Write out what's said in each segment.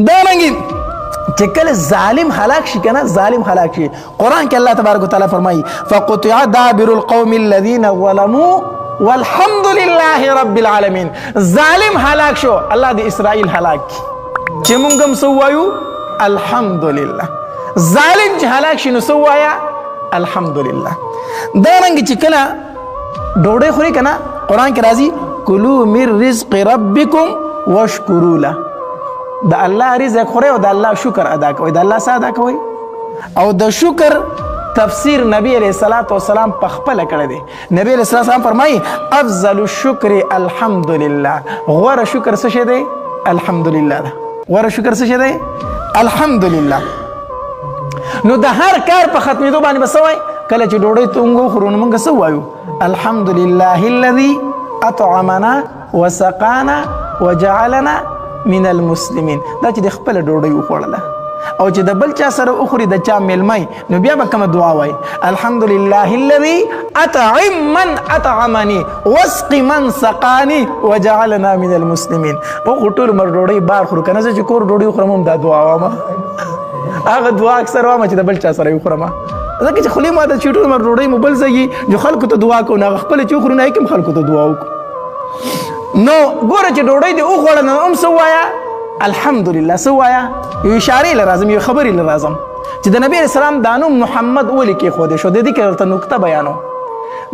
دارنګي چې کله ظالم هلاک شي کنه ظالم هلاک شي قرآن کې الله تبارک وتعالى فرمایي فقطع دابر القوم الذين ظلموا والحمد لله رب العالمين. ظالم هلاک شو الله د اسرائیل هلاک چې مونږ هم سوایو الحمدلله. ظالم چې هلاک شي نو سوایا الحمدلله. دارنګ چې کله ډوډۍ خوري کنه قرآن کې راځي کلوا من رزق ربکم واشکروا له. د الله رزق خوري او د الله شکر ادا کوي. د الله څه ادا کوي او د شکر تفسیر نبی علیہ الصلوۃ والسلام په خپل کړی دی. نبی علیہ الصلوۃ والسلام فرمایي افضل الشکر الحمدلله. غوره شکر څه شی دی؟ الحمدلله ده. غوره شکر څه شی دی؟ الحمدلله. نو د هر کار په ختمېدو باندې بس وای کله چې ډوډۍ تونګو خورو نو موږ څه وایو؟ الحمدلله الذي اطعمنا وسقانا وجعلنا من المسلمين. دا چې د خپل ډوډۍ وخوړله او چې د بل چا سره اخوري د چا میلمای نو بیا به کومه دعا وای؟ الحمدلله الذي اطعم من اطعمني واسق من سقاني وجعلنا من المسلمين. او ټول مر ډوډۍ بار خورو کنه چې کور ډوډۍ خورم هم دا دعا وامه. هغه دعا اکثر وامه چې د بل چا سره وخورم. ځکه چې خلی ماده چې ټول مر ډوډۍ مبل زګي جو خلکو ته دعا کو نه خپل چې خورو نه کوم خلکو ته دعا وکړو. نو ګوره چې ډوډۍ دې وخوړه نو هم سوایا الحمدلله. سوایا یو اشاره لازم یو خبرې لازم چې د نبی رسول الله دانو محمد اولی کې خو دې شو د دې کې ته نقطه بیانو.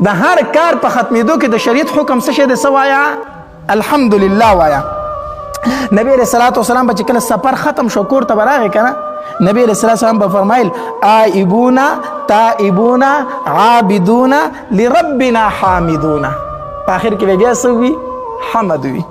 د هر کار په ختمېدو کې د شریعت حکم څه شه د سوایا الحمدلله وایا. نبی رسول الله والسلام چې کله سفر ختم شو کور ته براغه کنه نبی رسول الله والسلام په فرمایل آئبونا تائبونا عابدونا لربنا حامدونا. په اخر کې بیا سوي حمد وی.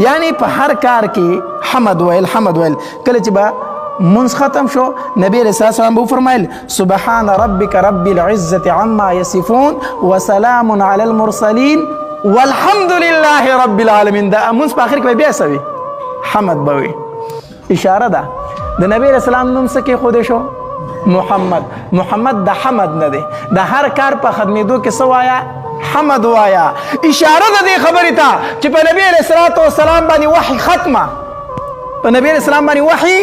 یعنی په هر کار کې حمد ویل حمد ویل. کله چې با منځ ختم شو نبی رسول الله صلی الله فرمایل سبحان ربک رب العزة عما یصفون وسلام علی المرسلین والحمد لله رب العالمین. دا منځ په اخر کې بیا سوي حمد بوي. اشاره ده د نبی رسول الله نوم څه کې خو شو محمد. محمد د حمد نه دی. د هر کار په خدمتو کې سوایا حمد وایا. اشاره ده دې خبرې ته چې په نبی علیہ الصلوۃ والسلام باندې وحی ختمه. په نبی علیہ السلام باندې وحی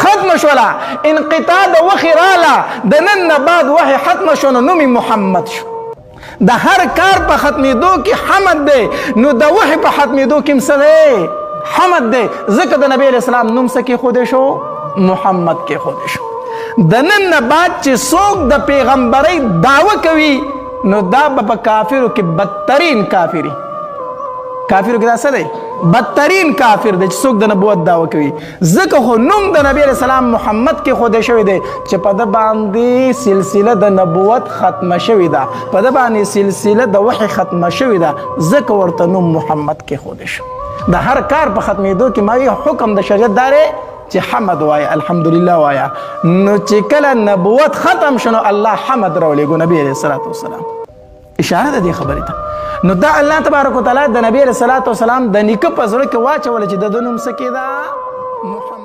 ختم شولا. انقطاع د وحی رااله د نن نه بعد وحی ختم شو نو نوم محمد شو. د هر کار په ختمېدو کې حمد دی نو د وحی په ختمېدو کې څه دی؟ حمد دی. ځکه د نبی علیہ السلام نوم څه کې خو شو محمد کې خو شو. د نن نه بعد چې څوک د پیغمبرۍ دعوه کوي نو دا په کافرو کې بدترین کافری. کافرو کې دا څه دی؟ بدترین کافر دی چې څوک د نبوت دعوه کوي. ځکه خو نوم د نبی علیہ السلام محمد کې خو شوی دی چې په د باندې سلسله د نبوت ختمه شوې ده. په د باندې سلسله د وحی ختمه شوې ده. ځکه ورته نوم محمد کې خو شو. د هر کار په ختمېدو کې ما حکم د شریعت داره چې حمد وایا الحمدلله وایا. نو چې کله نبوت ختم شنو الله حمد راولېږو نبی علیہ الصلوۃ والسلام. اشاره ده دې خبرې ته. نو دا الله تبارک وتعالی د نبی علیہ الصلوۃ والسلام د نیکه په زړه کې واچول چې د نوم څه کېده محمد.